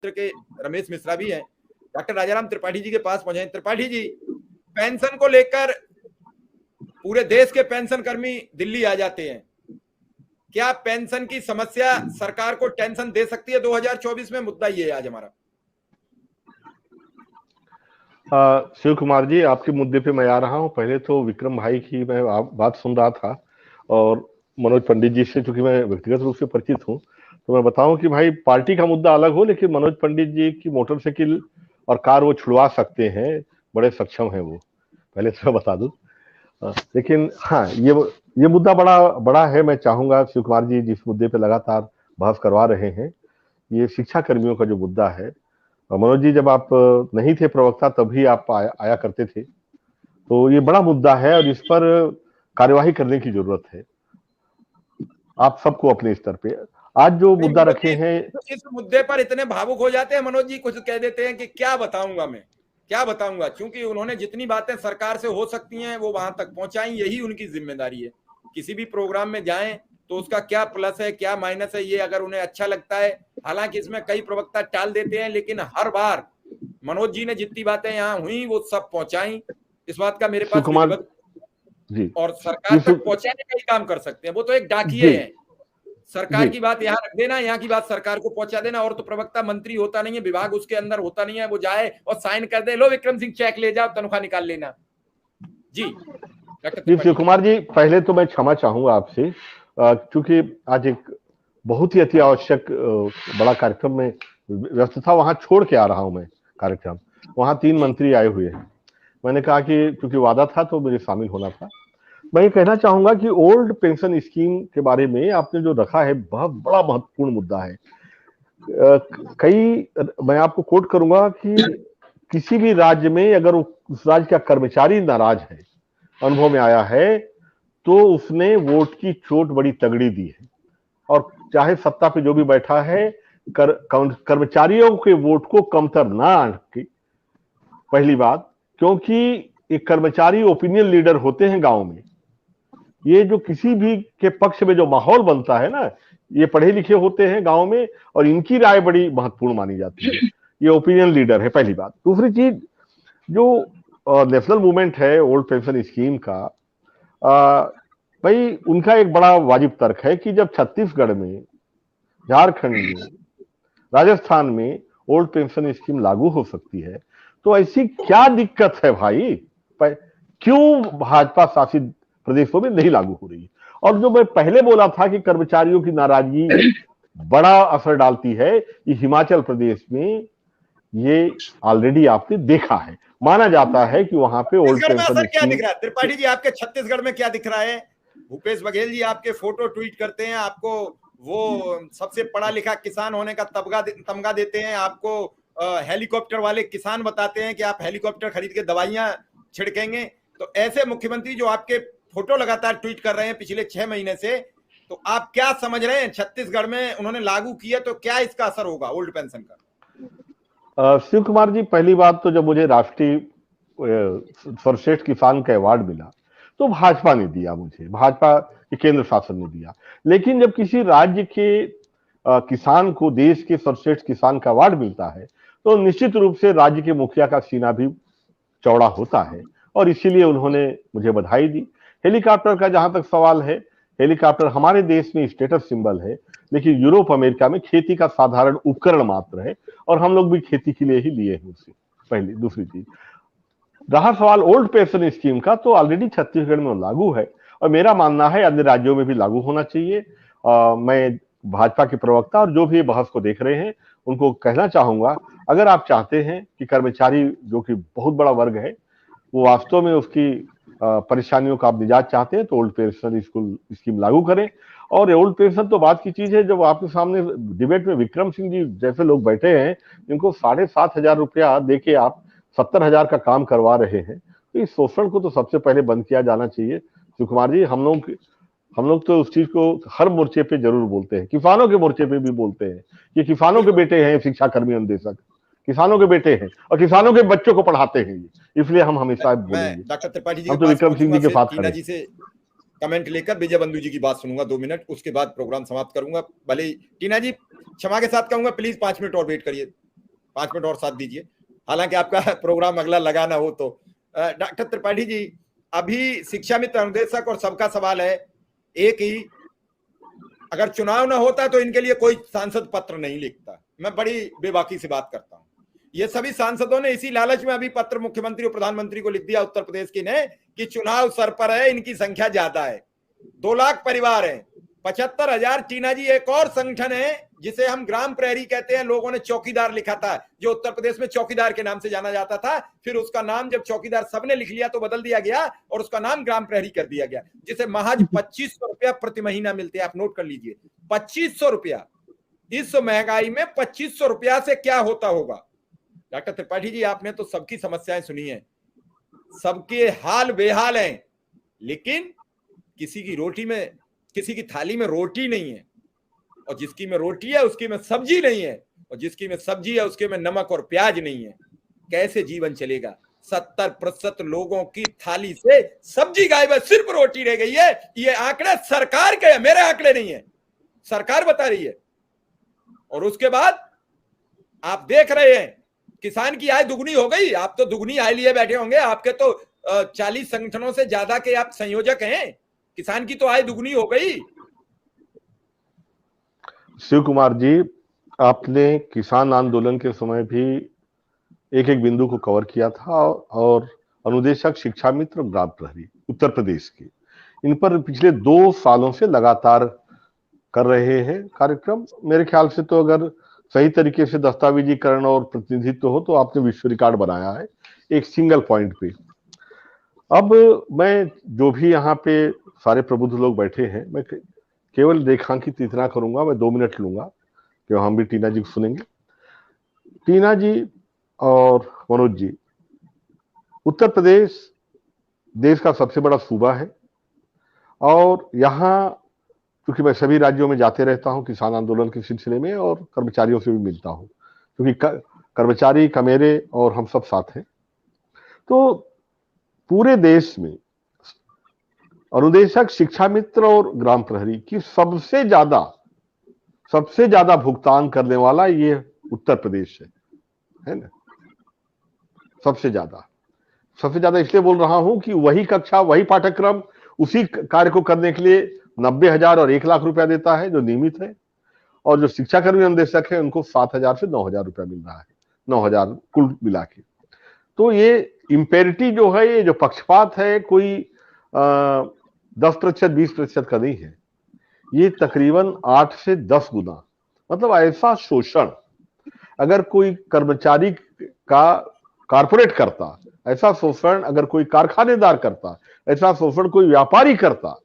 के रमेश मिश्रा भी हैं, डॉक्टर राजाराम त्रिपाठी जी के पास पहुंचे। त्रिपाठी जी, पेंशन को लेकर पूरे देश के पेंशन कर्मी दिल्ली आ जाते हैं, क्या पेंशन की समस्या सरकार को टेंशन दे सकती है 2024 में? मुद्दा ये है आज हमारा। शिव कुमार जी, आपके मुद्दे पे मैं आ रहा हूं। पहले तो विक्रम भाई की मैं बात सुन रहा था और मनोज पंडित जी से चूंकि मैं व्यक्तिगत रूप से परिचित हूं, तो मैं बताऊं कि भाई पार्टी का मुद्दा अलग हो, लेकिन मनोज पंडित जी की मोटरसाइकिल और कार वो छुड़वा सकते हैं, बड़े सक्षम है वो, पहले से मैं बता दूं। लेकिन हाँ, ये मुद्दा बड़ा बड़ा है। मैं चाहूंगा शिव कुमार जी जिस मुद्दे पे लगातार बहस करवा रहे हैं, ये शिक्षा कर्मियों का जो मुद्दा है, मनोज जी जब आप नहीं थे प्रवक्ता तभी आप आया करते थे, तो ये बड़ा मुद्दा है और इस पर कार्यवाही करने की जरूरत है आप सबको अपने स्तर पे। आज जो मुद्दा रखे हैं, इस मुद्दे पर इतने भावुक हो जाते हैं मनोज जी, कुछ कह देते हैं कि क्या बताऊंगा मैं, क्या बताऊंगा, क्योंकि उन्होंने जितनी बातें सरकार से हो सकती हैं वो वहां तक पहुंचाई, यही उनकी जिम्मेदारी है। किसी भी प्रोग्राम में जाएं तो उसका क्या प्लस है क्या माइनस है, ये अगर उन्हें अच्छा लगता है, हालांकि इसमें कई प्रवक्ता टाल देते हैं, लेकिन हर बार मनोज जी ने जितनी बातें यहाँ हुई वो सब पहुंचाई। इस बात का मेरे पास विधिवत जी और सरकार तक पहुंचाने का ही काम कर सकते हैं, वो तो एक डाकिये हैं। सरकार की बात यहाँ रख देना, यहाँ की बात सरकार को पहुंचा देना, और तो प्रवक्ता मंत्री होता नहीं है, विभाग उसके अंदर होता नहीं है, वो जाए और साइन कर दे, लो विक्रम सिंह चेक ले जाओ, तनख्वाह निकाल लेना। जी शिव कुमार जी, पहले तो मैं क्षमा चाहूंगा आपसे, क्योंकि आज एक बहुत ही अति आवश्यक बड़ा कार्यक्रम में व्यस्त था, वहां छोड़ के आ रहा हूं मैं कार्यक्रम। वहां 3 मंत्री आए हुए हैं, मैंने कहा कि क्योंकि वादा था तो मुझे शामिल होना था। मैं ये कहना चाहूंगा कि ओल्ड पेंशन स्कीम के बारे में आपने जो रखा है बहुत बड़ा महत्वपूर्ण मुद्दा है। मैं आपको कोट करूंगा कि किसी भी राज्य में अगर उस राज्य का कर्मचारी नाराज है, अनुभव में आया है, तो उसने वोट की चोट बड़ी तगड़ी दी है, और चाहे सत्ता पे जो भी बैठा है, कर्मचारियों के वोट को कमतर ना आंके, पहली बात, क्योंकि एक कर्मचारी ओपिनियन लीडर होते हैं गांव में। ये जो किसी भी के पक्ष में जो माहौल बनता है ना, ये पढ़े लिखे होते हैं गांव में और इनकी राय बड़ी महत्वपूर्ण मानी जाती है। ये ओपिनियन लीडर है, पहली बात। दूसरी चीज, जो नेशनल मूवमेंट है ओल्ड पेंशन स्कीम का, भाई उनका एक बड़ा वाजिब तर्क है कि जब छत्तीसगढ़ में, झारखंड में, राजस्थान में ओल्ड पेंशन स्कीम लागू हो सकती है, तो ऐसी क्या दिक्कत है भाई, क्यों भाजपा शासित प्रदेशों में नहीं लागू हो रही? और जो मैं पहले बोला था कि कर्मचारियों की नाराजगी बड़ा असर डालती है, ये हिमाचल प्रदेश में ये ऑलरेडी आपने देखा है। माना जाता है कि वहां पे ओल्ड पेंशन क्या दिख रहा है? त्रिपाठी जी, आपके छत्तीसगढ़ में क्या दिख रहा है? भूपेश बघेल जी आपके फोटो ट्वीट करते हैं, आपको वो सबसे पढ़ा लिखा किसान होने का तमगा देते हैं, आपको हेलीकॉप्टर वाले किसान बताते हैं कि आप हेलीकॉप्टर खरीद के दवाइयां छिड़केंगे। तो ऐसे मुख्यमंत्री जो आपके फोटो लगातार ट्वीट कर रहे हैं पिछले 6 महीने से, तो आप क्या समझ रहे हैं छत्तीसगढ़ में उन्होंने लागू किया तो क्या इसका असर होगा ओल्ड पेंशन का? शिव कुमार जी, पहली बात तो जब मुझे राष्ट्रीय सर्वश्रेष्ठ किसान का अवार्ड मिला तो भाजपा ने दिया, मुझे भाजपा के केंद्र शासन ने दिया। लेकिन जब किसी राज्य के किसान को देश के सर्वश्रेष्ठ किसान का अवार्ड मिलता है तो निश्चित रूप से राज्य के मुखिया का सीना भी चौड़ा होता है, और इसीलिए उन्होंने मुझे बधाई दी। हेलीकॉप्टर का जहां तक सवाल है, हेलीकॉप्टर हमारे देश में स्टेटस सिंबल है, लेकिन यूरोप अमेरिका में खेती का साधारण उपकरण मात्र है, और हम लोग भी खेती के लिए ही लिए हैं उसे, पहली। दूसरी चीज, रहा सवाल ओल्ड पेंशन स्कीम का, तो ऑलरेडी छत्तीसगढ़ में लागू है और मेरा मानना है अन्य राज्यों में भी लागू होना चाहिए। मैं भाजपा के प्रवक्ता और जो भी बहस को देख रहे हैं उनको कहना चाहूंगा, अगर आप चाहते हैं कि कर्मचारी जो कि बहुत बड़ा वर्ग है वो वास्तव में उसकी परेशानियों का आप निजात चाहते हैं, तो ओल्ड पेंशन स्कीम लागू करें। और ओल्ड पेंशन तो बात की चीज है, जब आपके सामने डिबेट में विक्रम सिंह जी जैसे लोग बैठे हैं, जिनको 7,500 रुपया देके आप 70,000 का काम करवा रहे हैं, तो इस शोषण को तो सबसे पहले बंद किया जाना चाहिए। शिव कुमार जी, हम लोग तो उस चीज को हर मोर्चे पे जरूर बोलते हैं, किसानों के मोर्चे पे भी बोलते हैं कि किसानों के बेटे हैं शिक्षा कर्मी अनुदेशक, किसानों के बेटे हैं और किसानों के बच्चों को पढ़ाते हैं, इसलिए हम हमेशा बोलेंगे। डॉक्टर त्रिपाठी जी हम तो विक्रम सिंह जी के साथ खड़े। जी से कमेंट लेकर विजय बंधु जी की बात सुनूंगा 2 मिनट, उसके बाद प्रोग्राम समाप्त करूंगा। भले टीना जी क्षमा के साथ कहूंगा, प्लीज 5 मिनट और वेट करिए। 5 मिनट और साथ दीजिए, हालांकि आपका प्रोग्राम अगला लगाना हो तो। डॉक्टर त्रिपाठी जी, अभी शिक्षा मित्र अनुदेशक और सबका सवाल है एक ही, अगर चुनाव ना होता तो इनके लिए कोई सांसद पत्र नहीं लिखता। मैं बड़ी बेबाकी से बात करता हूं, ये सभी सांसदों ने इसी लालच में अभी पत्र मुख्यमंत्री और प्रधानमंत्री को लिख दिया उत्तर प्रदेश की ने कि चुनाव सर पर है, इनकी संख्या ज्यादा है, 2 लाख परिवार है, 75,000। टीना जी, एक और संगठन है जिसे हम ग्राम प्रहरी कहते हैं, लोगों ने चौकीदार लिखा था, जो उत्तर प्रदेश में चौकीदार के नाम से जाना जाता था, फिर उसका नाम जब चौकीदार सबने लिख लिया तो बदल दिया गया और उसका नाम ग्राम प्रहरी कर दिया गया, जिसे महज 2500 रुपया प्रति महीना मिलते हैं। आप नोट कर लीजिए, 2500 रुपया। इस महंगाई में 2500 रुपया से क्या होता होगा? डॉक्टर त्रिपाठी जी, आपने तो सबकी समस्याएं सुनी है, सबके हाल बेहाल हैं, लेकिन किसी की रोटी में, किसी की थाली में रोटी नहीं है, और जिसकी में रोटी है उसकी में सब्जी नहीं है, और जिसकी में सब्जी है उसके में नमक और प्याज नहीं है। कैसे जीवन चलेगा? 70% लोगों की थाली से सब्जी गायब है, सिर्फ रोटी रह गई है। ये आंकड़े सरकार के हैं, मेरे आंकड़े नहीं है, सरकार बता रही है। और उसके बाद आप देख रहे हैं किसान की आय दुगनी हो गई। आप तो दुगनी आय लिए बैठे होंगे, आपके तो 40 संगठनों से ज्यादा के आप संयोजक हैं, किसान की तो आय दुगनी हो गई। शिव कुमार जी, आपने किसान आंदोलन के समय भी एक एक बिंदु को कवर किया था, और अनुदेशक, शिक्षा मित्र, ग्राम प्रहरी उत्तर प्रदेश के, इन पर पिछले 2 सालों से लगातार कर रहे हैं कार्यक्रम। मेरे ख्याल से तो अगर सही तरीके से दस्तावेजीकरण और प्रतिनिधित्व हो तो आपने विश्व रिकॉर्ड बनाया है एक सिंगल पॉइंट पे। अब मैं जो भी यहाँ पे सारे प्रबुद्ध लोग बैठे हैं, मैं केवल रेखांकित इतना करूंगा, मैं 2 मिनट लूंगा कि हम भी टीना जी को सुनेंगे। टीना जी और मनोज जी, उत्तर प्रदेश देश का सबसे बड़ा सूबा है, और यहाँ क्योंकि मैं सभी राज्यों में जाते रहता हूं किसान आंदोलन के सिलसिले में, और कर्मचारियों से भी मिलता हूं, क्योंकि कर्मचारी कमेरे और हम सब साथ हैं। तो पूरे देश में अनुदेशक, शिक्षा मित्र और ग्राम प्रहरी की सबसे ज्यादा भुगतान करने वाला ये उत्तर प्रदेश है ना। सबसे ज्यादा इसलिए बोल रहा हूं कि वही कक्षा, वही पाठ्यक्रम, उसी कार्य को करने के लिए 90,000 और 1 लाख रुपया देता है जो नियमित है, और जो शिक्षाकर्मी अनुदेशक है उनको 7,000 से 9,000 रुपया मिल रहा है, 9,000 कुल मिला के। तो ये इंपेरिटी जो है, ये जो पक्षपात है, कोई 10%, 20% का नहीं है, ये तकरीबन 8 से 10 गुना, मतलब ऐसा शोषण अगर कोई कर्मचारी का कारपोरेट करता, ऐसा शोषण अगर कोई कारखानेदार करता, ऐसा शोषण कोई व्यापारी करता,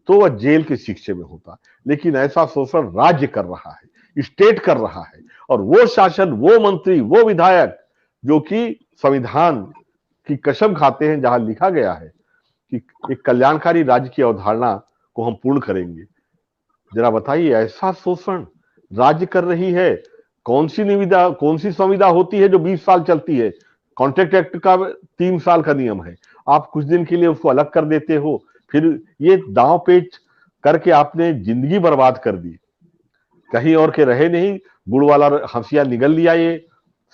तो वह जेल के शिक्षे में होता। लेकिन ऐसा शोषण राज्य कर रहा है, स्टेट कर रहा है, और वो शासन, वो मंत्री, वो विधायक जो कि संविधान की कसम खाते हैं, जहां लिखा गया है कि एक कल्याणकारी राज्य की अवधारणा को हम पूर्ण करेंगे। जरा बताइए, ऐसा शोषण राज्य कर रही है। कौन सी संविदा होती है जो 20 साल चलती है? कॉन्ट्रैक्ट एक्ट का 3 साल का नियम है, आप कुछ दिन के लिए उसको अलग कर देते हो, फिर ये दांव पेच करके आपने जिंदगी बर्बाद कर दी। कहीं और के रहे नहीं, गुड़ वाला हंसिया निगल लिया ये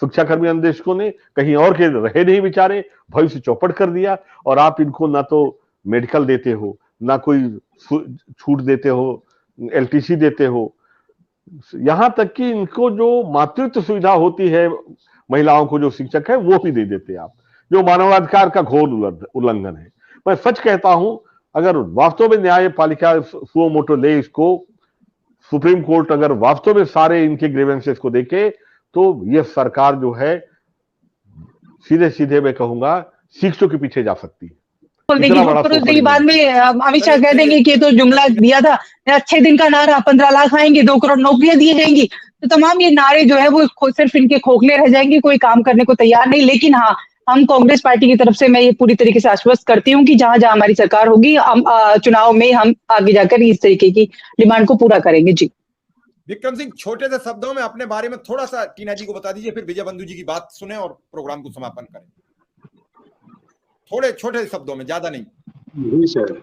शिक्षाकर्मी अनुदेशकों ने, कहीं और के रहे नहीं बेचारे, भविष्य चौपट कर दिया। और आप इनको ना तो मेडिकल देते हो, ना कोई छूट देते हो, LTC देते हो, यहां तक कि इनको जो मातृत्व सुविधा होती है महिलाओं को, जो शिक्षक है, वो भी दे देते आप, जो मानवाधिकार का घोर उल्लंघन है। मैं सच कहता हूं, अगर वास्तव में न्यायपालिका सुओ मोटो ले इसको, सुप्रीम कोर्ट अगर वास्तव में सारे इनके ग्रीवेंसेस को देखे, तो यह सरकार जो है सीधे सीधे मैं कहूंगा शिक्षकों के पीछे जा सकती है। बाद में अमित शाह कह देंगे कि तो जुमला दिया था 6 दिन का नारा, 15 लाख आएंगे, 2 करोड़ नौकरियां दी जाएंगी, तो तमाम ये नारे जो है वो सिर्फ इनके खोखले रह जाएंगे, कोई काम करने को तैयार नहीं। लेकिन हाँ, हम कांग्रेस पार्टी की तरफ से मैं ये पूरी तरीके से आश्वस्त करती हूँ कि जहां जहां हमारी सरकार होगी, हम चुनाव में हम आगे जाकर इस तरीके की डिमांड को पूरा करेंगे। जी विक्रम सिंह, छोटे से शब्दों में अपने बारे में थोड़ा सा टीना जी को बता दीजिए, फिर विजय बंधु जी की बात सुने और प्रोग्राम को समापन करें। थोड़े छोटे शब्दों में, ज्यादा नहीं। जी सर,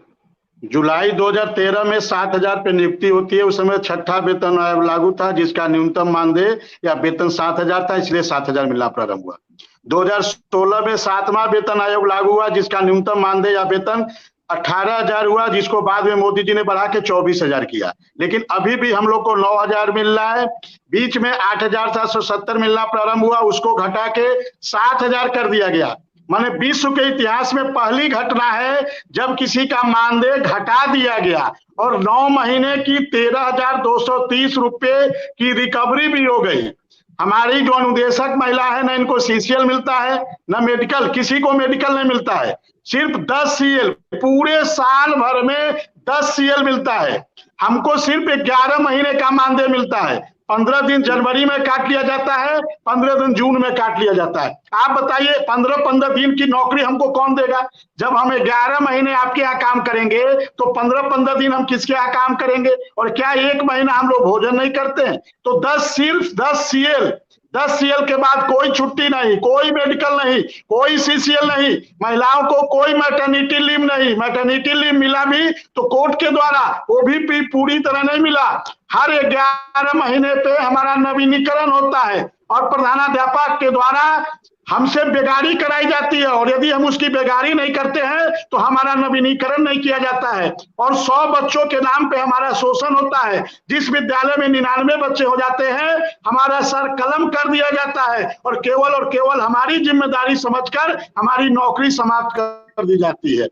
जुलाई 2013 में 7,000 पे नियुक्ति होती है। उस समय 6ठा वेतन आयोग लागू था, जिसका न्यूनतम मानदेय या वेतन 7,000 था, इसलिए 7,000 मिलना प्रारंभ हुआ। 2016 में 7वां वेतन आयोग लागू हुआ, जिसका न्यूनतम मानदेय या वेतन 18,000 हुआ, जिसको बाद में मोदी जी ने बढ़ा के 24,000 किया। लेकिन अभी भी हम लोग को 9,000 मिल रहा है। बीच में 8,770 मिलना प्रारंभ हुआ, उसको घटा के 7,000 कर दिया गया। माने विश्व के इतिहास में पहली घटना है जब किसी का मानदेय घटा दिया गया और 9 महीने की 13,230 रुपए की रिकवरी भी हो गई। हमारी जो अनुदेशक महिला है, न इनको सीसीएल मिलता है न मेडिकल, किसी को मेडिकल नहीं मिलता है, सिर्फ 10 सीएल, पूरे साल भर में 10 सीएल मिलता है। हमको सिर्फ 11 महीने का मानदेय मिलता है। 15 दिन जनवरी में काट लिया जाता है, 15 दिन जून में काट लिया जाता है। आप बताइए 15-15 दिन की नौकरी हमको कौन देगा? जब हम 11 महीने आपके यहाँ काम करेंगे तो 15-15 दिन हम किसके यहाँ काम करेंगे? और क्या 1 महीना हम लोग भोजन नहीं करते हैं? तो 10 सिर्फ 10 सीएल, 10 सीएल के बाद कोई छुट्टी नहीं, कोई मेडिकल नहीं, कोई सीसीएल नहीं, महिलाओं को कोई मैटरनिटी लीव नहीं। मैटरनिटी लीव मिला भी तो कोर्ट के द्वारा, वो भी पूरी तरह नहीं मिला। हर 11 महीने पे हमारा नवीनीकरण होता है और प्रधानाध्यापक के द्वारा हमसे बेगारी कराई जाती है, और यदि हम उसकी बेगारी नहीं करते हैं तो हमारा नवीनीकरण नहीं किया जाता है। और 100 बच्चों के नाम पे हमारा शोषण होता है। जिस विद्यालय में 99 बच्चे हो जाते हैं, हमारा सर कलम कर दिया जाता है और केवल हमारी जिम्मेदारी समझकर हमारी नौकरी समाप्त कर दी जाती है।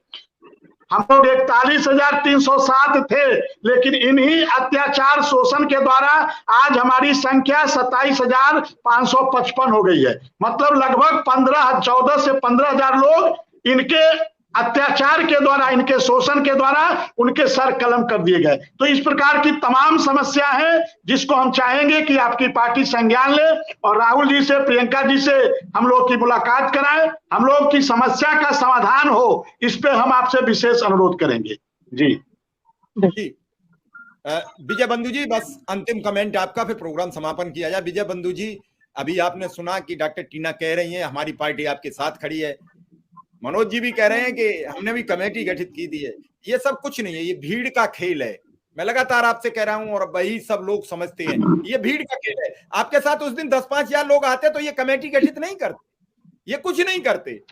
हम लोग 41,307 थे, लेकिन इन्हीं अत्याचार शोषण के द्वारा आज हमारी संख्या 27,555 हो गई है। मतलब लगभग 14 से 15,000 लोग इनके अत्याचार के द्वारा, इनके शोषण के द्वारा उनके सर कलम कर दिए गए। तो इस प्रकार की तमाम समस्या है जिसको हम चाहेंगे कि आपकी पार्टी संज्ञान ले और राहुल जी से, प्रियंका जी से हम लोग की मुलाकात कराएं, हम लोग की समस्या का समाधान हो, इस पे हम आपसे विशेष अनुरोध करेंगे। जी विजय बंधु जी, बस अंतिम कमेंट आपका, फिर प्रोग्राम समापन किया जाए। विजय बंधु जी, अभी आपने सुना कि डॉक्टर टीना कह रही है हमारी पार्टी आपके साथ खड़ी है, मनोज जी भी कह रहे हैं कि हमने भी कमेटी गठित की दी है। ये सब कुछ नहीं है, ये भीड़ का खेल है। मैं लगातार आपसे कह रहा हूं और वही सब लोग समझते हैं, ये भीड़ का खेल है। आपके साथ उस दिन 10-5 हजार लोग आते तो ये कमेटी गठित नहीं करते, ये कुछ नहीं करते।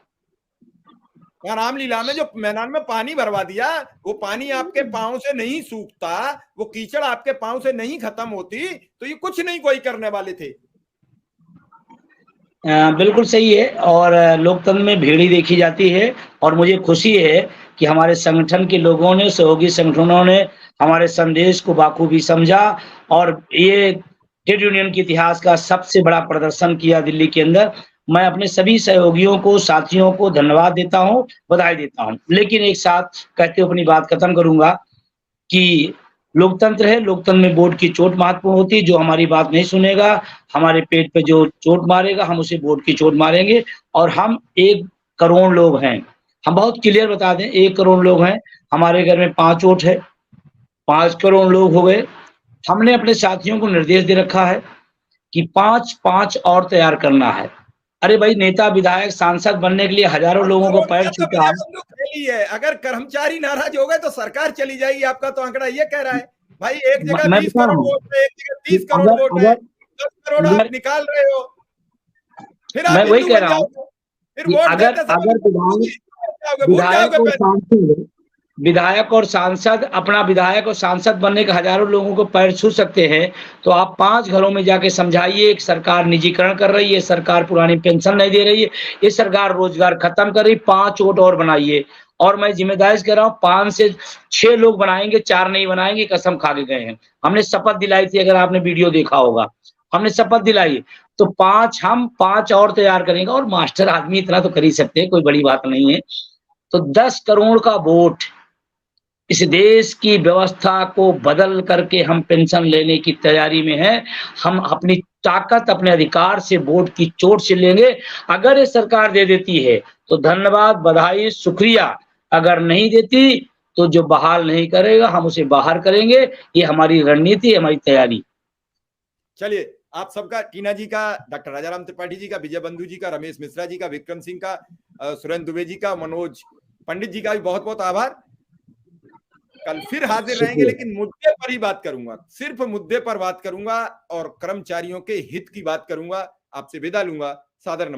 रामलीला में जो मैदान में पानी भरवा दिया, वो पानी आपके पांव से नहीं सूखता, वो कीचड़ आपके पांव से नहीं खत्म होती, तो ये कुछ नहीं कोई करने वाले थे। बिल्कुल सही है, और लोकतंत्र में भीड़ ही देखी जाती है। और मुझे खुशी है कि हमारे संगठन के लोगों ने, सहयोगी संगठनों ने हमारे संदेश को बाखूबी समझा और ये ट्रेड यूनियन के इतिहास का सबसे बड़ा प्रदर्शन किया दिल्ली के अंदर। मैं अपने सभी सहयोगियों को, साथियों को धन्यवाद देता हूं, बधाई देता हूं। लेकिन एक साथ कहते हुए अपनी बात खत्म करूंगा कि लोकतंत्र है, लोकतंत्र में वोट की चोट महत्वपूर्ण होती है। जो हमारी बात नहीं सुनेगा, हमारे पेट पे जो चोट मारेगा, हम उसे वोट की चोट मारेंगे। और हम 1 करोड़ लोग हैं, हम बहुत क्लियर बता दें, 1 करोड़ लोग हैं, हमारे घर में 5 वोट है, 5 करोड़ लोग हो गए। हमने अपने साथियों को निर्देश दे रखा है कि 5-5 और तैयार करना है। अरे भाई, नेता, विधायक, सांसद बनने के लिए हजारों लोगों को पैर छूटा है। अगर कर्मचारी नाराज हो गए तो सरकार चली जाएगी, आपका तो आंकड़ा ये कह रहा है। भाई एक जगह 20 करोड़ वोट है, एक जगह 30 करोड़ वोट है, 10 करोड़ आप निकाल रहे हो, फिर आप मैं वही कह रहा हूँ, फिर वोट विधायक और सांसद अपना विधायक और सांसद बनने के हजारों लोगों को पैर छू सकते हैं, तो आप 5 घरों में जाके समझाइए। एक सरकार निजीकरण कर रही है, सरकार पुरानी पेंशन नहीं दे रही है, ये सरकार रोजगार खत्म कर रही, 5 वोट और बनाइए। और मैं जिम्मेदारी से कह रहा हूँ, 5 से 6 लोग बनाएंगे, 4 नहीं बनाएंगे, कसम खा के गए हैं। हमने शपथ दिलाई थी, अगर आपने वीडियो देखा होगा, हमने शपथ दिलाई। तो 5 और तैयार करेंगे, और मास्टर आदमी इतना तो कर ही सकते हैं, कोई बड़ी बात नहीं है। तो 10 करोड़ का वोट, इस देश की व्यवस्था को बदल करके हम पेंशन लेने की तैयारी में हैं। हम अपनी ताकत, अपने अधिकार से वोट की चोट से लेंगे। अगर ये सरकार दे देती है तो धन्यवाद, बधाई, शुक्रिया। अगर नहीं देती तो जो बहाल नहीं करेगा हम उसे बाहर करेंगे। ये हमारी रणनीति, हमारी तैयारी। चलिए, आप सबका, टीना जी का, डॉक्टर राजाराम त्रिपाठी जी का, विजय बंधु जी का, रमेश मिश्रा जी का, विक्रम सिंह का, सुरेंद्र दुबे जी का, मनोज पंडित जी का भी बहुत बहुत आभार। कल फिर हाजिर रहेंगे, लेकिन मुद्दे पर ही बात करूंगा, सिर्फ मुद्दे पर बात करूंगा और कर्मचारियों के हित की बात करूंगा। आपसे विदा लूंगा। सादर नमस्कार।